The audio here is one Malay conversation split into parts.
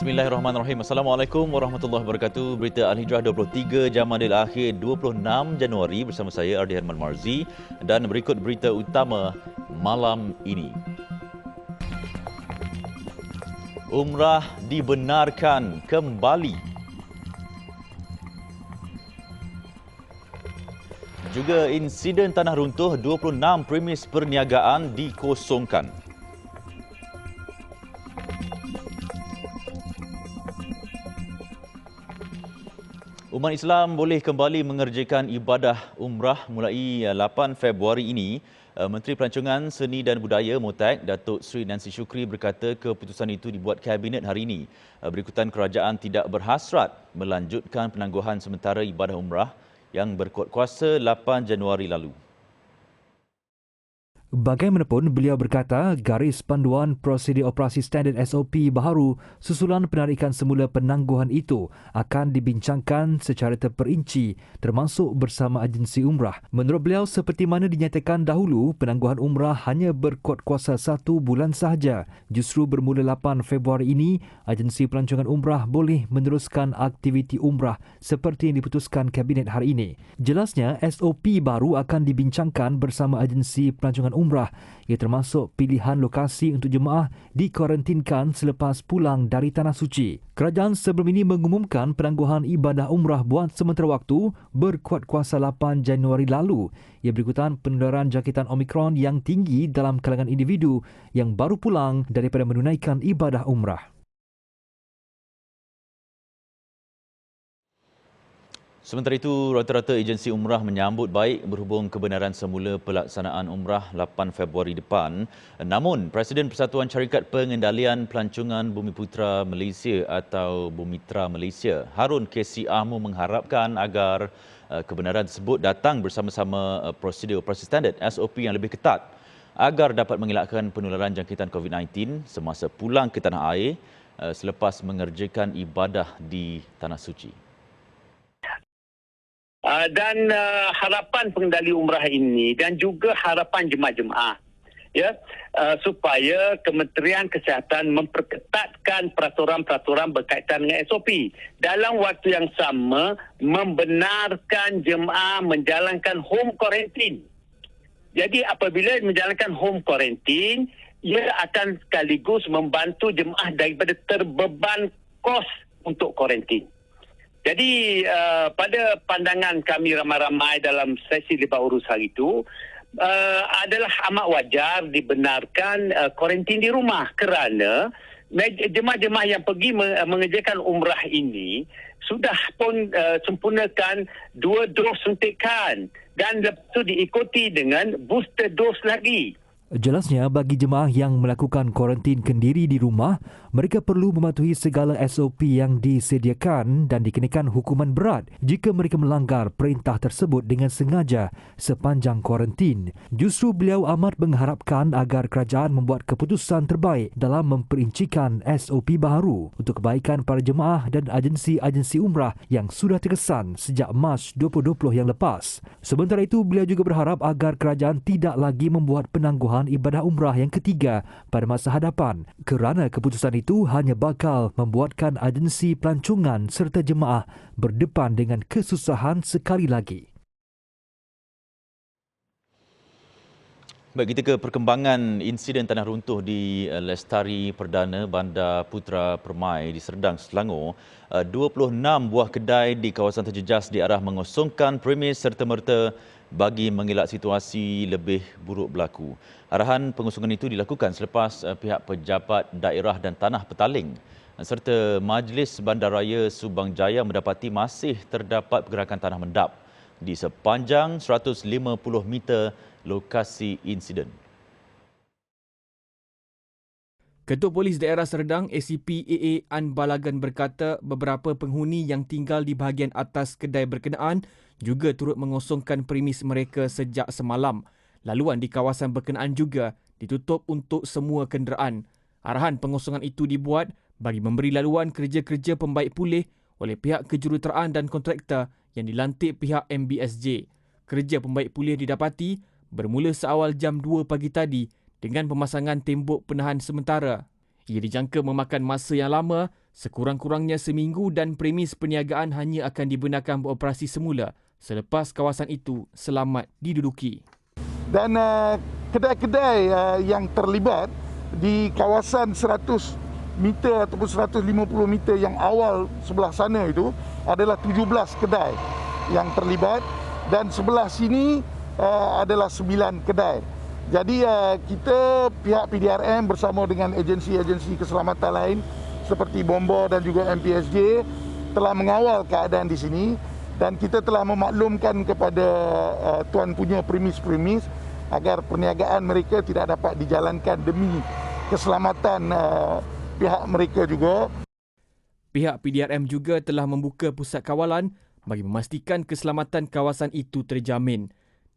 Bismillahirrahmanirrahim. Assalamualaikum warahmatullahi wabarakatuh. Berita Al-Hijrah 23 Jamadil Akhir 26 Januari bersama saya Ardi Herman Marzi dan berikut berita utama malam ini. Umrah dibenarkan kembali. Juga insiden tanah runtuh 26 premis perniagaan dikosongkan. Umat Islam boleh kembali mengerjakan ibadah umrah mulai 8 Februari ini. Menteri Pelancongan Seni dan Budaya MOTAK, Datuk Seri Nancy Shukri berkata keputusan itu dibuat Kabinet hari ini. Berikutan kerajaan tidak berhasrat melanjutkan penangguhan sementara ibadah umrah yang berkuat kuasa 8 Januari lalu. Bagaimanapun, beliau berkata garis panduan prosedur operasi standard SOP baharu susulan penarikan semula penangguhan itu akan dibincangkan secara terperinci termasuk bersama agensi umrah. Menurut beliau, seperti mana dinyatakan dahulu, penangguhan umrah hanya berkuat kuasa 1 bulan sahaja. Justru bermula 8 Februari ini, agensi pelancongan umrah boleh meneruskan aktiviti umrah seperti yang diputuskan Kabinet hari ini. Jelasnya, SOP baru akan dibincangkan bersama agensi pelancongan umrah, ia termasuk pilihan lokasi untuk jemaah dikuarantinkan selepas pulang dari Tanah Suci. Kerajaan sebelum ini mengumumkan penangguhan ibadah umrah buat sementara waktu berkuat kuasa 8 Januari lalu. Ia berikutan penularan jangkitan Omicron yang tinggi dalam kalangan individu yang baru pulang daripada menunaikan ibadah umrah. Sementara itu, rata-rata agensi umrah menyambut baik berhubung kebenaran semula pelaksanaan umrah 8 Februari depan. Namun, Presiden Persatuan Syarikat Pengendalian Pelancongan Bumiputra Malaysia atau Bumitra Malaysia, Harun K.C. Ahmu mengharapkan agar kebenaran tersebut datang bersama-sama prosedur operasi standard SOP yang lebih ketat agar dapat mengelakkan penularan jangkitan COVID-19 semasa pulang ke tanah air selepas mengerjakan ibadah di Tanah Suci. Dan harapan pengendali umrah ini dan juga harapan jemaah-jemaah supaya Kementerian Kesihatan memperketatkan peraturan-peraturan berkaitan dengan SOP. Dalam waktu yang sama, membenarkan jemaah menjalankan home quarantine. Jadi apabila menjalankan home quarantine, ia akan sekaligus membantu jemaah daripada terbeban kos untuk quarantine. Jadi pada pandangan kami ramai-ramai dalam sesi lepas urus hari itu adalah amat wajar dibenarkan kuarantin di rumah kerana jemaah-jemaah yang pergi mengerjakan umrah ini sudah pun sempurnakan 2 dos suntikan dan lepas itu diikuti dengan booster dose lagi. Jelasnya, bagi jemaah yang melakukan kuarantin kendiri di rumah, mereka perlu mematuhi segala SOP yang disediakan dan dikenakan hukuman berat jika mereka melanggar perintah tersebut dengan sengaja sepanjang kuarantin. Justru beliau amat mengharapkan agar kerajaan membuat keputusan terbaik dalam memperincikan SOP baharu untuk kebaikan para jemaah dan agensi-agensi umrah yang sudah terkesan sejak Mac 2020 yang lepas. Sementara itu, beliau juga berharap agar kerajaan tidak lagi membuat penangguhan ibadah umrah yang ketiga pada masa hadapan kerana keputusan itu hanya bakal membuatkan agensi pelancongan serta jemaah berdepan dengan kesusahan sekali lagi. Baik, kita ke perkembangan insiden tanah runtuh di Lestari Perdana Bandar Putra Permai di Serdang, Selangor. 26 buah kedai di kawasan terjejas diarah mengosongkan premis serta-merta bagi mengelak situasi lebih buruk berlaku. Arahan pengosongan itu dilakukan selepas pihak pejabat daerah dan tanah petaling serta Majlis Bandaraya Subang Jaya mendapati masih terdapat pergerakan tanah mendap di sepanjang 150 meter lokasi insiden. Ketua Polis Daerah Serdang ACP AA An Balagan berkata beberapa penghuni yang tinggal di bahagian atas kedai berkenaan juga turut mengosongkan premis mereka sejak semalam. Laluan di kawasan berkenaan juga ditutup untuk semua kenderaan. Arahan pengosongan itu dibuat bagi memberi laluan kerja-kerja pembaik pulih oleh pihak kejuruteraan dan kontraktor yang dilantik pihak MBSJ. Kerja pembaik pulih didapati bermula seawal jam 2 pagi tadi dengan pemasangan tembok penahan sementara. Ia dijangka memakan masa yang lama sekurang-kurangnya seminggu dan premis perniagaan hanya akan dibenarkan beroperasi semula selepas kawasan itu selamat diduduki. Dan kedai-kedai yang terlibat di kawasan 100 meter ataupun 150 meter yang awal sebelah sana itu adalah 17 kedai yang terlibat dan sebelah sini adalah 9 kedai. Jadi kita pihak PDRM bersama dengan agensi-agensi keselamatan lain seperti Bomba dan juga MPSJ telah mengawal keadaan di sini dan kita telah memaklumkan kepada tuan punya premis-premis agar perniagaan mereka tidak dapat dijalankan demi keselamatan pihak mereka juga. Pihak PDRM juga telah membuka pusat kawalan bagi memastikan keselamatan kawasan itu terjamin.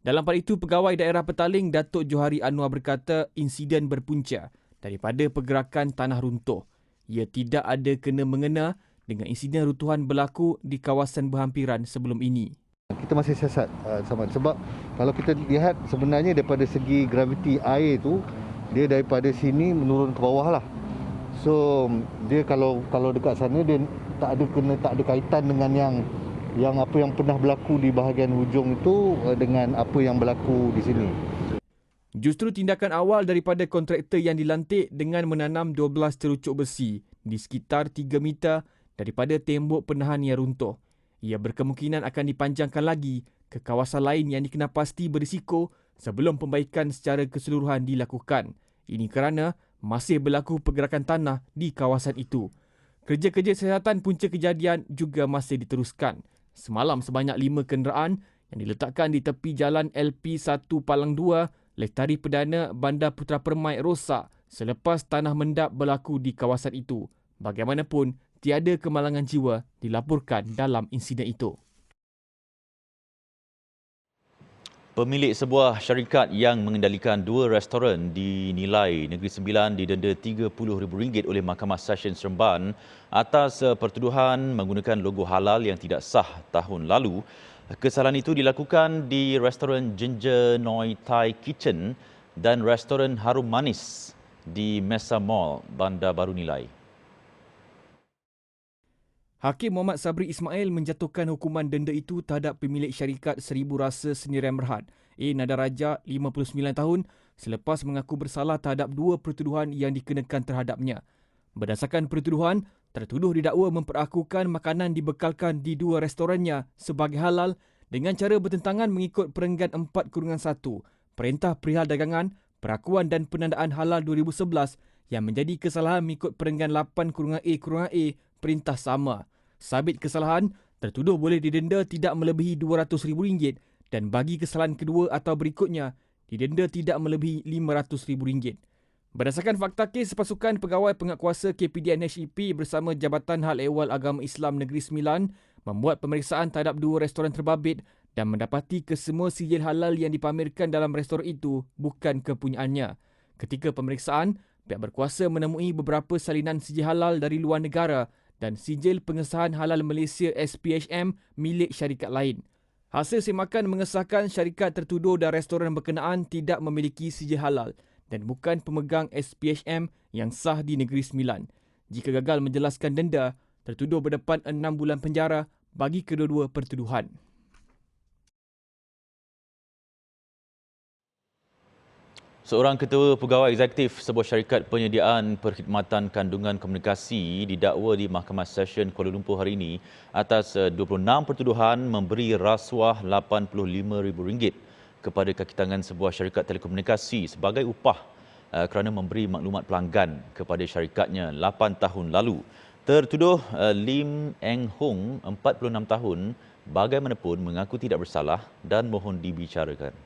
Dalam pada itu, Pegawai Daerah Petaling Datuk Johari Anwar berkata insiden berpunca daripada pergerakan tanah runtuh. Ia tidak ada kena-mengena dengan insiden runtuhan berlaku di kawasan berhampiran sebelum ini. Kita masih siasat sebab kalau kita lihat sebenarnya daripada segi graviti air tu dia daripada sini menurun ke bawah lah. So dia kalau dekat sana dia tak ada kaitan dengan yang apa yang pernah berlaku di bahagian hujung itu dengan apa yang berlaku di sini. Justru tindakan awal daripada kontraktor yang dilantik dengan menanam 12 cerucuk besi di sekitar 3 meter daripada tembok penahan yang runtuh. Ia berkemungkinan akan dipanjangkan lagi ke kawasan lain yang dikenal-pasti berisiko sebelum pembaikan secara keseluruhan dilakukan. Ini kerana masih berlaku pergerakan tanah di kawasan itu. Kerja-kerja siasatan punca kejadian juga masih diteruskan. Semalam sebanyak 5 kenderaan yang diletakkan di tepi jalan LP1 Palang 2, Lestari Perdana Bandar Putra Permai rosak selepas tanah mendap berlaku di kawasan itu. Bagaimanapun, tiada kemalangan jiwa dilaporkan dalam insiden itu. Pemilik sebuah syarikat yang mengendalikan 2 restoran di Nilai Negeri Sembilan didenda RM30,000 oleh Mahkamah Session Seremban atas pertuduhan menggunakan logo halal yang tidak sah tahun lalu. Kesalahan itu dilakukan di restoran Ginger Noi Thai Kitchen dan restoran Harum Manis di Mesa Mall, Bandar Baru Nilai. Hakim Muhammad Sabri Ismail menjatuhkan hukuman denda itu terhadap pemilik syarikat Seribu Rasa Sendirian Berhad, Nadaraja, 59 tahun, selepas mengaku bersalah terhadap 2 pertuduhan yang dikenakan terhadapnya. Berdasarkan pertuduhan, tertuduh didakwa memperakukan makanan dibekalkan di 2 restorannya sebagai halal dengan cara bertentangan mengikut Perenggan 4/1, Perintah Perihal Dagangan, Perakuan dan Penandaan Halal 2011 yang menjadi kesalahan mengikut Perenggan 8/A/A, Perintah sama. Sabit kesalahan, tertuduh boleh didenda tidak melebihi RM200,000 dan bagi kesalahan kedua atau berikutnya, didenda tidak melebihi RM500,000. Berdasarkan fakta kes, pasukan pegawai penguatkuasa KPDN HEP bersama Jabatan Hal Ehwal Agama Islam Negeri Sembilan membuat pemeriksaan terhadap 2 restoran terbabit dan mendapati kesemua sijil halal yang dipamerkan dalam restoran itu bukan kepunyaannya. Ketika pemeriksaan, pihak berkuasa menemui beberapa salinan sijil halal dari luar negara dan sijil pengesahan halal Malaysia SPHM milik syarikat lain. Hasil semakan mengesahkan syarikat tertuduh dan restoran berkenaan tidak memiliki sijil halal dan bukan pemegang SPHM yang sah di Negeri Sembilan. Jika gagal menjelaskan denda, tertuduh berdepan 6 bulan penjara bagi kedua-dua pertuduhan. Seorang ketua pegawai eksekutif sebuah syarikat penyediaan perkhidmatan kandungan komunikasi didakwa di Mahkamah Session Kuala Lumpur hari ini atas 26 pertuduhan memberi rasuah RM85,000 kepada kakitangan sebuah syarikat telekomunikasi sebagai upah kerana memberi maklumat pelanggan kepada syarikatnya 8 tahun lalu. Tertuduh Lim Eng Hong, 46 tahun, bagaimanapun mengaku tidak bersalah dan mohon dibicarakan.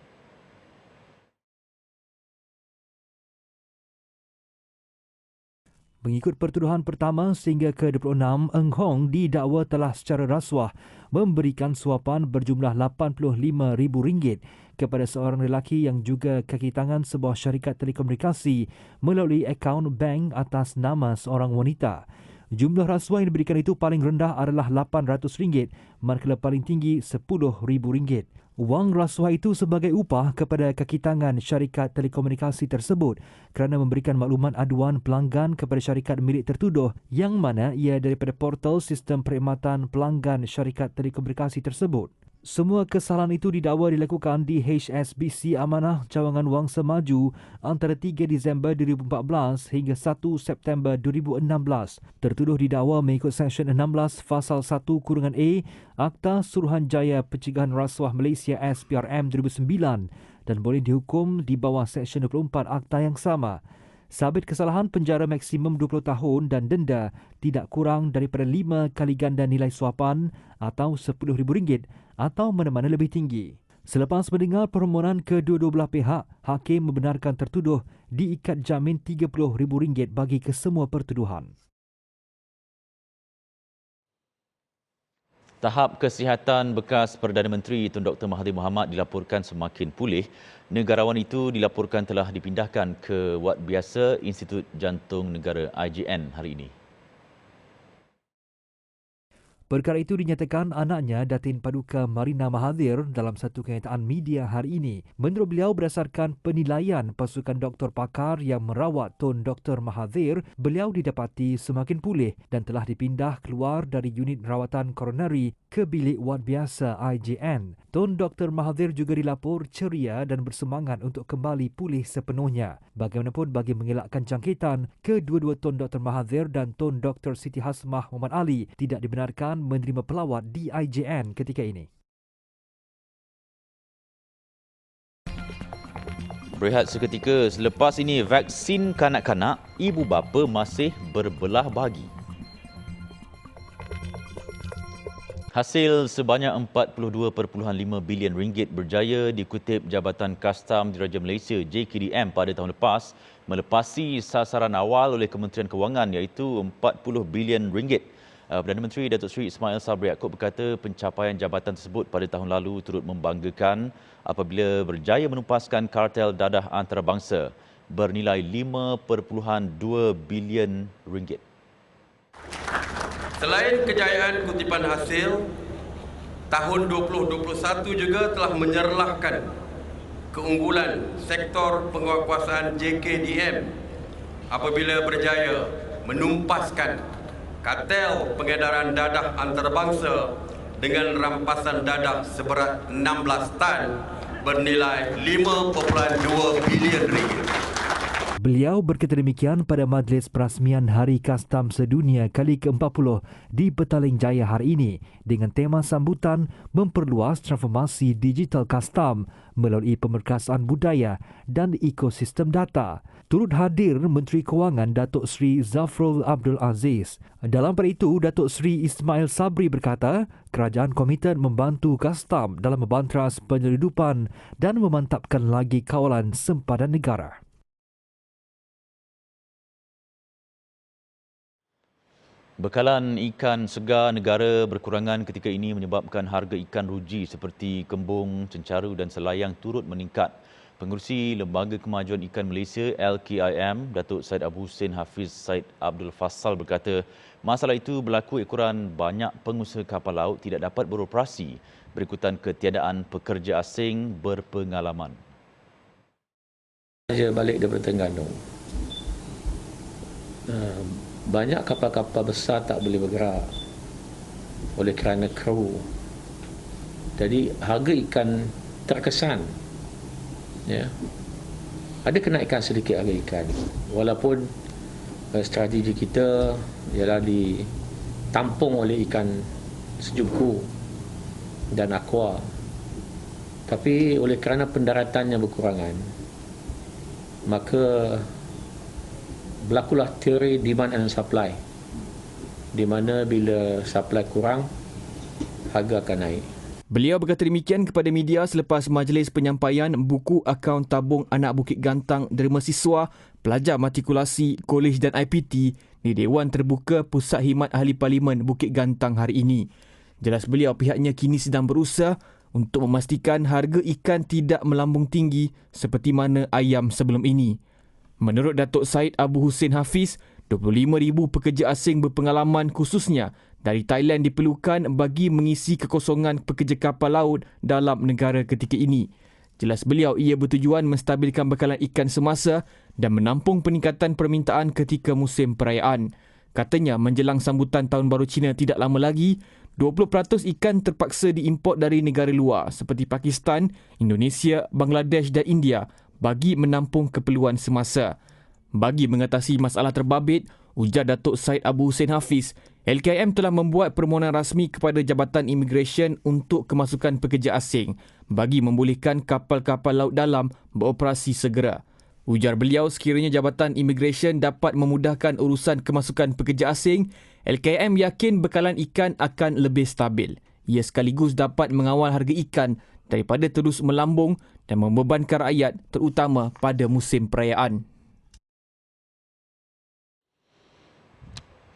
Mengikut pertuduhan pertama sehingga ke-26, Eng Hong didakwa telah secara rasuah memberikan suapan berjumlah RM85,000 kepada seorang lelaki yang juga kaki tangan sebuah syarikat telekomunikasi melalui akaun bank atas nama seorang wanita. Jumlah rasuah yang diberikan itu paling rendah adalah RM800, manakala paling tinggi RM10,000. Wang rasuah itu sebagai upah kepada kaki tangan syarikat telekomunikasi tersebut kerana memberikan maklumat aduan pelanggan kepada syarikat milik tertuduh yang mana ia daripada portal sistem perkhidmatan pelanggan syarikat telekomunikasi tersebut. Semua kesalahan itu didakwa dilakukan di HSBC Amanah Cawangan Wangsa Maju antara 3 Disember 2014 hingga 1 September 2016. Tertuduh didakwa mengikut Seksyen 16 Fasal 1(a) Akta Suruhanjaya Pencegahan Rasuah Malaysia SPRM 2009 dan boleh dihukum di bawah Seksyen 24 Akta yang sama. Sabit kesalahan, penjara maksimum 20 tahun dan denda tidak kurang daripada 5 kali ganda nilai suapan atau RM10,000 atau mana-mana lebih tinggi. Selepas mendengar permohonan kedua-dua belah pihak, hakim membenarkan tertuduh diikat jamin RM30,000 bagi kesemua pertuduhan. Tahap kesihatan bekas Perdana Menteri Tun Dr. Mahathir Mohamad dilaporkan semakin pulih. Negarawan itu dilaporkan telah dipindahkan ke wad biasa Institut Jantung Negara IJN hari ini. Perkara itu dinyatakan anaknya Datin Paduka Marina Mahathir dalam satu kenyataan media hari ini. Menurut beliau, berdasarkan penilaian pasukan doktor pakar yang merawat Tun Dr. Mahathir, beliau didapati semakin pulih dan telah dipindah keluar dari unit rawatan koronari ke bilik wad biasa IJN. Tun Dr. Mahathir juga dilapor ceria dan bersemangat untuk kembali pulih sepenuhnya. Bagaimanapun, bagi mengelakkan jangkitan, kedua-dua Tun Dr. Mahathir dan Tun Dr. Siti Hasmah Muhammad Ali tidak dibenarkan menerima pelawat di IJN ketika ini. Berehat seketika, selepas ini vaksin kanak-kanak, ibu bapa masih berbelah bagi. Hasil sebanyak RM42.5 bilion berjaya dikutip Jabatan Kastam Diraja Malaysia JKDM pada tahun lepas, melepasi sasaran awal oleh Kementerian Kewangan iaitu RM40 bilion. Perdana Menteri Datuk Seri Ismail Sabri Yaakob berkata pencapaian jabatan tersebut pada tahun lalu turut membanggakan apabila berjaya menumpaskan kartel dadah antarabangsa bernilai RM5.2 bilion. Selain kejayaan kutipan hasil, tahun 2021 juga telah menyerlahkan keunggulan sektor penguatkuasaan JKDM apabila berjaya menumpaskan kartel pengedaran dadah antarabangsa dengan rampasan dadah seberat 16 tan bernilai RM5.2 bilion. Beliau berkata demikian pada Majlis Perasmian Hari Kastam Sedunia kali ke-40 di Petaling Jaya hari ini dengan tema sambutan memperluas transformasi digital kastam melalui pemerkasaan budaya dan ekosistem data. Turut hadir Menteri Kewangan Datuk Seri Zafrul Abdul Aziz. Dalam pada itu, Datuk Seri Ismail Sabri berkata, kerajaan komited membantu kastam dalam membantras penyeludupan dan memantapkan lagi kawalan sempadan negara. Bekalan ikan segar negara berkurangan ketika ini menyebabkan harga ikan ruji seperti kembung, cencaru dan selayang turut meningkat. Pengerusi Lembaga Kemajuan Ikan Malaysia LKIM, Datuk Syed Abu Hussein Hafiz Syed Abdul Fassal berkata, masalah itu berlaku ekoran banyak pengusaha kapal laut tidak dapat beroperasi berikutan ketiadaan pekerja asing berpengalaman. Saya balik daripada Terengganu. Banyak kapal-kapal besar tak boleh bergerak oleh kerana kru. Jadi harga ikan terkesan. Ya. Ada kenaikan sedikit harga ikan. Walaupun strategi kita ialah ditampung oleh ikan sejuku dan aqua. Tapi oleh kerana pendaratannya berkurangan, maka berlakulah teori demand and supply, di mana bila supply kurang, harga akan naik. Beliau berkata demikian kepada media selepas majlis penyampaian buku akaun tabung anak Bukit Gantang derma siswa, pelajar matrikulasi, kolej dan IPT di Dewan Terbuka Pusat Khidmat Ahli Parlimen Bukit Gantang hari ini. Jelas beliau pihaknya kini sedang berusaha untuk memastikan harga ikan tidak melambung tinggi seperti mana ayam sebelum ini. Menurut Datuk Syed Abu Hussein Hafiz, 25,000 pekerja asing berpengalaman khususnya dari Thailand diperlukan bagi mengisi kekosongan pekerja kapal laut dalam negara ketika ini. Jelas beliau ia bertujuan menstabilkan bekalan ikan semasa dan menampung peningkatan permintaan ketika musim perayaan. Katanya menjelang sambutan Tahun Baru Cina tidak lama lagi, 20% ikan terpaksa diimport dari negara luar seperti Pakistan, Indonesia, Bangladesh dan India bagi menampung keperluan semasa. Bagi mengatasi masalah terbabit, ujar Datuk Syed Abu Hussein Hafiz, LKM telah membuat permohonan rasmi kepada Jabatan Imigresen untuk kemasukan pekerja asing bagi membolehkan kapal-kapal laut dalam beroperasi segera. Ujar beliau, sekiranya Jabatan Imigresen dapat memudahkan urusan kemasukan pekerja asing, LKM yakin bekalan ikan akan lebih stabil. Ia sekaligus dapat mengawal harga ikan daripada terus melambung dan membebankan rakyat terutama pada musim perayaan.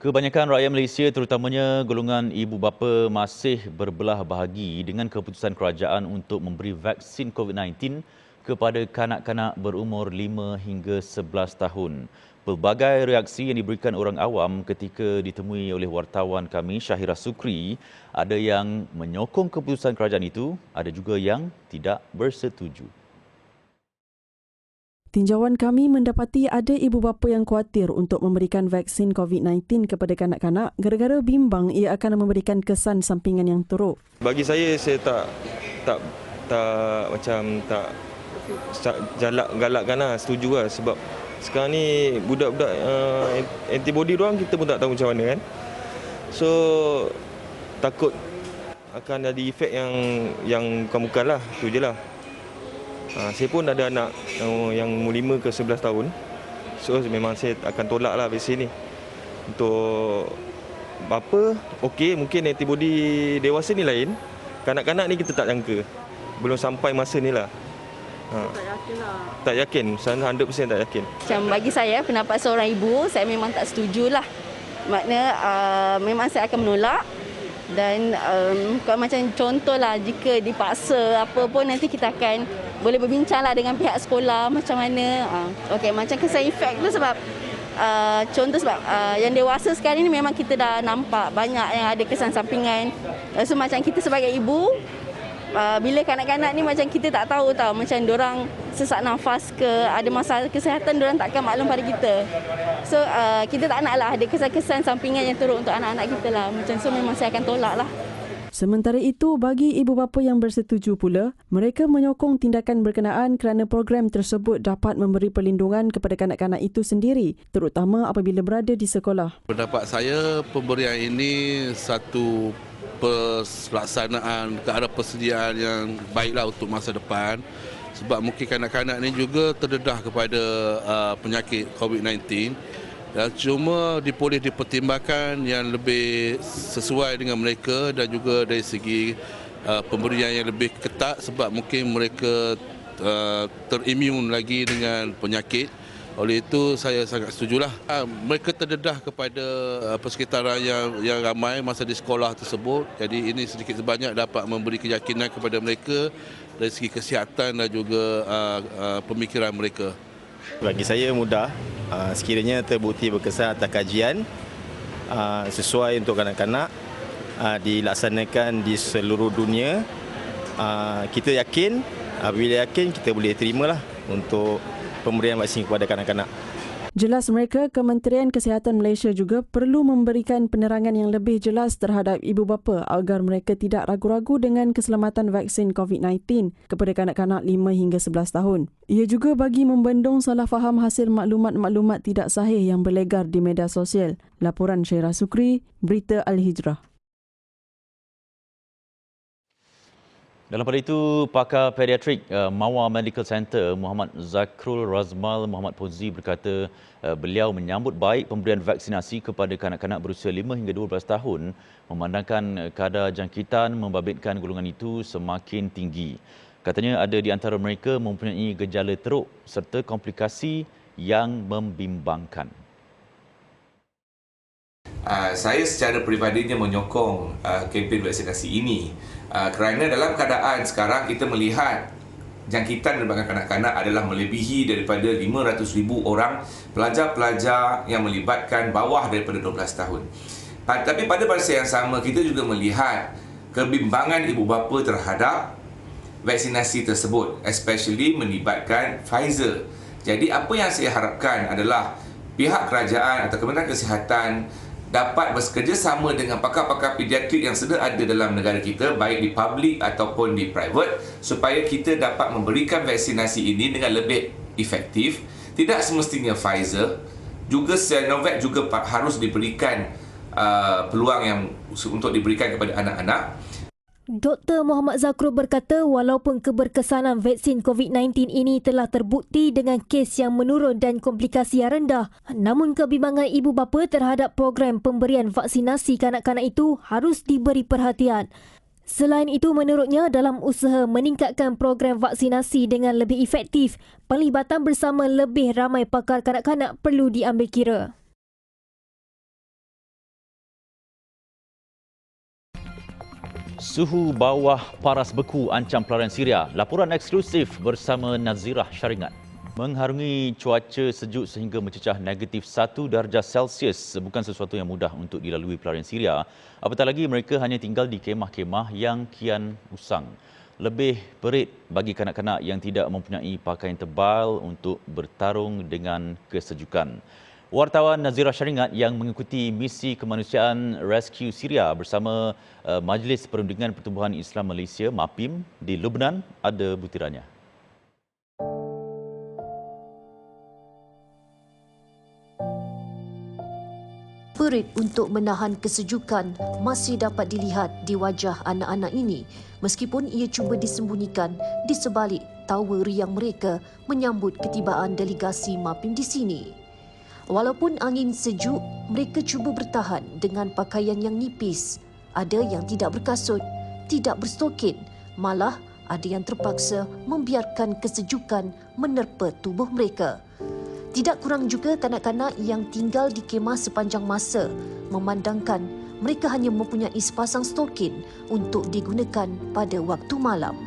Kebanyakan rakyat Malaysia, terutamanya golongan ibu bapa, masih berbelah bahagi dengan keputusan kerajaan untuk memberi vaksin COVID-19 kepada kanak-kanak berumur 5 hingga 11 tahun. Pelbagai reaksi yang diberikan orang awam ketika ditemui oleh wartawan kami, Syahira Sukri, ada yang menyokong keputusan kerajaan itu, ada juga yang tidak bersetuju. Tinjauan kami mendapati ada ibu bapa yang khawatir untuk memberikan vaksin COVID-19 kepada kanak-kanak gara-gara bimbang ia akan memberikan kesan sampingan yang teruk. Bagi saya tak galakkan setuju lah, sebab sekarang ni budak-budak antibody diorang kita pun tak tahu macam mana kan. So takut akan ada efek yang bukan-bukan lah, tu je lah. Saya pun ada anak yang umur 5 ke 11 tahun. So memang saya akan tolak lah vaksin ni. Untuk bapa, okey, mungkin antibody dewasa ni lain. Kanak-kanak ni kita tak jangka. Belum sampai masa ni lah. Tak yakin lah. Tak yakin, 100% tak yakin. Macam bagi saya, pendapat seorang ibu, saya memang tak setujulah. Maknanya memang saya akan menolak. Dan kalau macam contohlah, jika dipaksa apa pun, nanti kita akan boleh berbincanglah dengan pihak sekolah macam mana. Okey, macam kesan efek tu sebab contoh sebab yang dewasa sekarang ni memang kita dah nampak banyak yang ada kesan sampingan. So macam kita sebagai ibu, bila kanak-kanak ni macam kita tak tahu macam diorang sesak nafas ke, ada masalah kesihatan, diorang takkan maklum pada kita. So kita tak naklah ada kesan-kesan sampingan yang teruk untuk anak-anak kita lah. Macam so memang saya akan tolak lah. Sementara itu, bagi ibu bapa yang bersetuju pula, mereka menyokong tindakan berkenaan kerana program tersebut dapat memberi perlindungan kepada kanak-kanak itu sendiri, terutama apabila berada di sekolah. Pendapat saya, pemberian ini satu pelaksanaan ke arah persediaan yang baiklah untuk masa depan, sebab mungkin kanak-kanak ini juga terdedah kepada penyakit COVID-19. Dan cuma boleh dipertimbangkan yang lebih sesuai dengan mereka dan juga dari segi pemberian yang lebih ketat, sebab mungkin mereka terimun lagi dengan penyakit. Oleh itu saya sangat setujulah. Mereka terdedah kepada persekitaran yang ramai masa di sekolah tersebut. Jadi ini sedikit sebanyak dapat memberi keyakinan kepada mereka dari segi kesihatan dan juga pemikiran mereka. Bagi saya mudah, sekiranya terbukti berkesan atas kajian sesuai untuk kanak-kanak, dilaksanakan di seluruh dunia, kita yakin, bila yakin kita boleh terimalah untuk pemberian vaksin kepada kanak-kanak. Jelas mereka, Kementerian Kesihatan Malaysia juga perlu memberikan penerangan yang lebih jelas terhadap ibu bapa agar mereka tidak ragu-ragu dengan keselamatan vaksin COVID-19 kepada kanak-kanak 5 hingga 11 tahun. Ia juga bagi membendung salah faham hasil maklumat-maklumat tidak sahih yang berlegar di media sosial. Laporan Syahira Sukri, Berita Al-Hijrah. Dalam pada itu, pakar pediatrik Mawar Medical Center Muhammad Zakrul Razmal Muhammad Pozi berkata beliau menyambut baik pemberian vaksinasi kepada kanak-kanak berusia 5 hingga 12 tahun memandangkan kadar jangkitan membabitkan golongan itu semakin tinggi. Katanya ada di antara mereka mempunyai gejala teruk serta komplikasi yang membimbangkan. Saya secara peribadinya menyokong kempen vaksinasi ini kerana dalam keadaan sekarang kita melihat jangkitan melibatkan kanak-kanak adalah melebihi daripada 500,000 orang pelajar-pelajar yang melibatkan bawah daripada 12 tahun. Tapi pada masa yang sama, kita juga melihat kebimbangan ibu bapa terhadap vaksinasi tersebut, especially melibatkan Pfizer. Jadi apa yang saya harapkan adalah pihak kerajaan atau Kementerian Kesihatan dapat bekerjasama dengan pakar-pakar pediatrik yang sudah ada dalam negara kita, baik di public ataupun di private, supaya kita dapat memberikan vaksinasi ini dengan lebih efektif. Tidak semestinya Pfizer, juga Sinovac juga harus diberikan peluang yang untuk diberikan kepada anak-anak. Dr. Muhammad Zakrour berkata walaupun keberkesanan vaksin COVID-19 ini telah terbukti dengan kes yang menurun dan komplikasi yang rendah, namun kebimbangan ibu bapa terhadap program pemberian vaksinasi kanak-kanak itu harus diberi perhatian. Selain itu, menurutnya dalam usaha meningkatkan program vaksinasi dengan lebih efektif, penglibatan bersama lebih ramai pakar kanak-kanak perlu diambil kira. Suhu bawah paras beku ancam pelarian Syria. Laporan eksklusif bersama Nazirah Syaringat. Mengharungi cuaca sejuk sehingga mencecah negatif 1 darjah Celsius bukan sesuatu yang mudah untuk dilalui pelarian Syria. Apatah lagi mereka hanya tinggal di kemah-kemah yang kian usang. Lebih perit bagi kanak-kanak yang tidak mempunyai pakaian tebal untuk bertarung dengan kesejukan. Wartawan Nazirah Syaringat yang mengikuti misi kemanusiaan Rescue Syria bersama Majlis Perundingan Pertubuhan Islam Malaysia MAPIM di Lubnan ada butirannya. Perit untuk menahan kesejukan masih dapat dilihat di wajah anak-anak ini meskipun ia cuba disembunyikan di sebalik tawa riang mereka menyambut ketibaan delegasi MAPIM di sini. Walaupun angin sejuk, mereka cuba bertahan dengan pakaian yang nipis. Ada yang tidak berkasut, tidak berstokin, malah ada yang terpaksa membiarkan kesejukan menerpa tubuh mereka. Tidak kurang juga kanak-kanak yang tinggal di kemah sepanjang masa, memandangkan mereka hanya mempunyai sepasang stokin untuk digunakan pada waktu malam.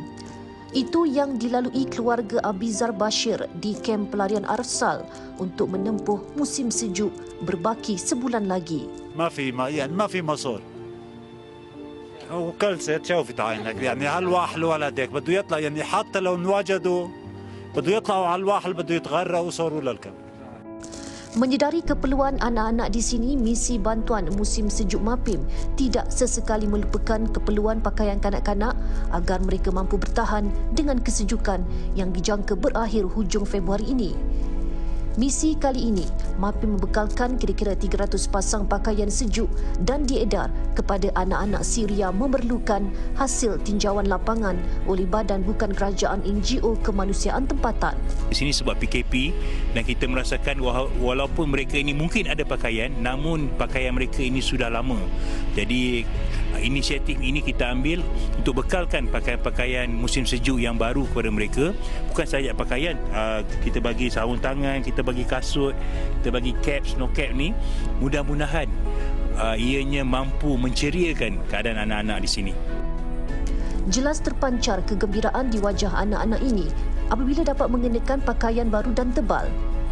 Itu yang dilalui keluarga Abizar Bashir di kem pelarian Arsal untuk menempuh musim sejuk berbaki sebulan lagi. ما في مصور وكل شيء تشوفي عينك يعني هالواحل ولدك بده يطلع يعني حتى لو انوجدوا بده يطلعوا على الواحل بده يتغرقوا وصاروا للكم. Menyedari keperluan anak-anak di sini, misi bantuan musim sejuk MAPIM tidak sesekali melupakan keperluan pakaian kanak-kanak agar mereka mampu bertahan dengan kesejukan yang dijangka berakhir hujung Februari ini. Misi kali ini, MAPIM membekalkan kira-kira 300 pasang pakaian sejuk dan diedar kepada anak-anak Syria memerlukan hasil tinjauan lapangan oleh Badan Bukan Kerajaan NGO Kemanusiaan Tempatan. Di sini sebab PKP dan kita merasakan walaupun mereka ini mungkin ada pakaian, namun pakaian mereka ini sudah lama. Jadi inisiatif ini kita ambil untuk bekalkan pakaian-pakaian musim sejuk yang baru kepada mereka. Bukan sahaja pakaian, kita bagi sarung tangan, kita bagi kasut, kita bagi cap, snow cap ni. Mudah-mudahan ianya mampu menceriakan keadaan anak-anak di sini. Jelas terpancar kegembiraan di wajah anak-anak ini apabila dapat mengenakan pakaian baru dan tebal.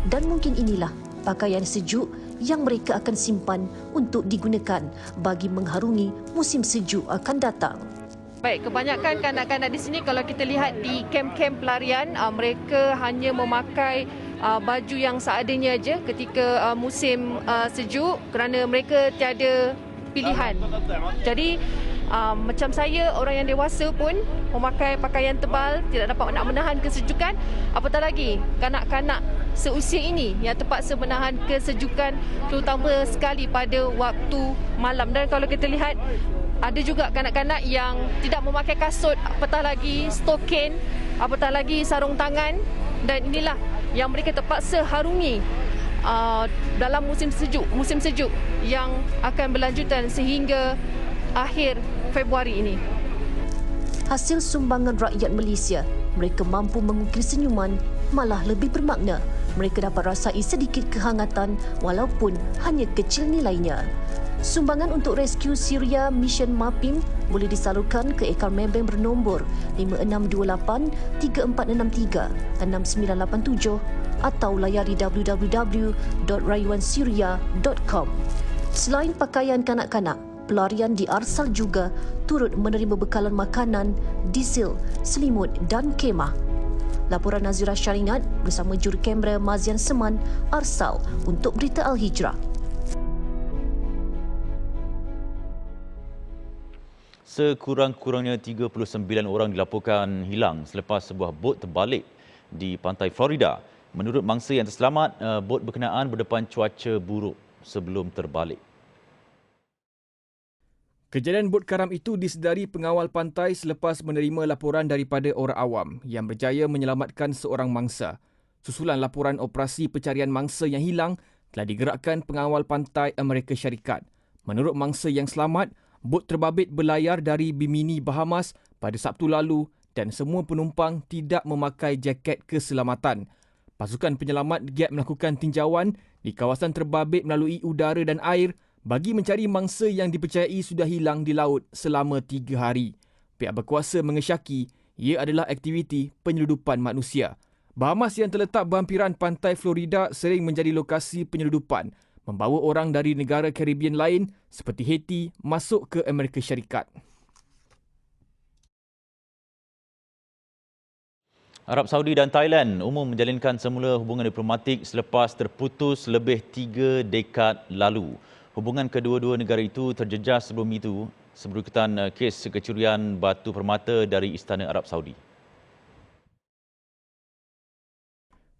Dan mungkin inilah pakaian sejuk yang mereka akan simpan untuk digunakan bagi mengharungi musim sejuk akan datang. Baik, kebanyakan kanak-kanak di sini kalau kita lihat di kem-kem pelarian, mereka hanya memakai baju yang seadanya aja ketika musim sejuk kerana mereka tiada pilihan. Jadi macam saya, orang yang dewasa pun memakai pakaian tebal, tidak dapat nak menahan kesejukan. Apatah lagi kanak-kanak seusia ini yang terpaksa menahan kesejukan, terutama sekali pada waktu malam. Dan kalau kita lihat, ada juga kanak-kanak yang tidak memakai kasut, apatah lagi stokin, apatah lagi sarung tangan. Dan inilah yang mereka terpaksa harungi dalam musim sejuk yang akan berlanjutan sehingga akhir Februari ini. Hasil sumbangan rakyat Malaysia, mereka mampu mengukir senyuman, malah lebih bermakna. Mereka dapat rasai sedikit kehangatan walaupun hanya kecil nilainya. Sumbangan untuk rescue Syria Mission MAPIM boleh disalurkan ke akaun Maybank bernombor 5628 3463 6987 atau layari www.rayuansyria.com. Selain pakaian kanak-kanak, pelarian di Arsal juga turut menerima bekalan makanan, diesel, selimut dan kemah. Laporan Nazira Syarinat bersama juru kamera Mazian Seman, Arsal untuk Berita Al-Hijrah. Sekurang-kurangnya 39 orang dilaporkan hilang selepas sebuah bot terbalik di pantai Florida. Menurut mangsa yang terselamat, bot berkenaan berdepan cuaca buruk sebelum terbalik. Kejadian bot karam itu disedari pengawal pantai selepas menerima laporan daripada orang awam yang berjaya menyelamatkan seorang mangsa. Susulan laporan operasi pencarian mangsa yang hilang telah digerakkan pengawal pantai Amerika Syarikat. Menurut mangsa yang selamat, bot terbabit berlayar dari Bimini, Bahamas pada Sabtu lalu dan semua penumpang tidak memakai jaket keselamatan. Pasukan penyelamat giat melakukan tinjauan di kawasan terbabit melalui udara dan air bagi mencari mangsa yang dipercayai sudah hilang di laut selama 3 hari. Pihak berkuasa mengesyaki ia adalah aktiviti penyeludupan manusia. Bahamas yang terletak berhampiran pantai Florida sering menjadi lokasi penyeludupan, membawa orang dari negara Caribbean lain seperti Haiti masuk ke Amerika Syarikat. Arab Saudi dan Thailand umum menjalinkan semula hubungan diplomatik selepas terputus lebih 3 dekad lalu. Hubungan kedua-dua negara itu terjejas sebelum itu seberkaitan kes kecurian batu permata dari Istana Arab Saudi.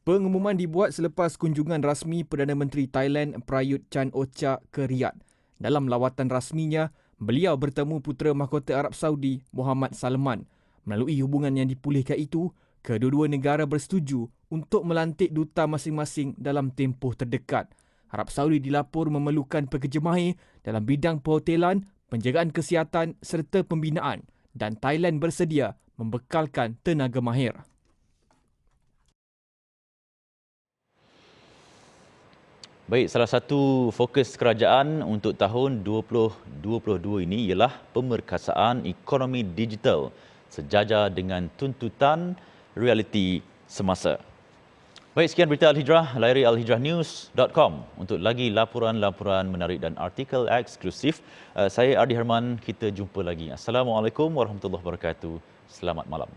Pengumuman dibuat selepas kunjungan rasmi Perdana Menteri Thailand Prayut Chan-o-cha ke Riyadh. Dalam lawatan rasminya, beliau bertemu putera mahkota Arab Saudi Muhammad Salman. Melalui hubungan yang dipulihkan itu, kedua-dua negara bersetuju untuk melantik duta masing-masing dalam tempoh terdekat. Arab Saudi dilapor memerlukan pekerja mahir dalam bidang perhotelan, penjagaan kesihatan serta pembinaan dan Thailand bersedia membekalkan tenaga mahir. Baik, salah satu fokus kerajaan untuk tahun 2022 ini ialah pemerkasaan ekonomi digital sejajar dengan tuntutan realiti semasa. Baik, sekian Berita Al-Hijrah. Layari alhijrahnews.com untuk lagi laporan-laporan menarik dan artikel eksklusif. Saya Ardi Herman, kita jumpa lagi. Assalamualaikum warahmatullahi wabarakatuh. Selamat malam.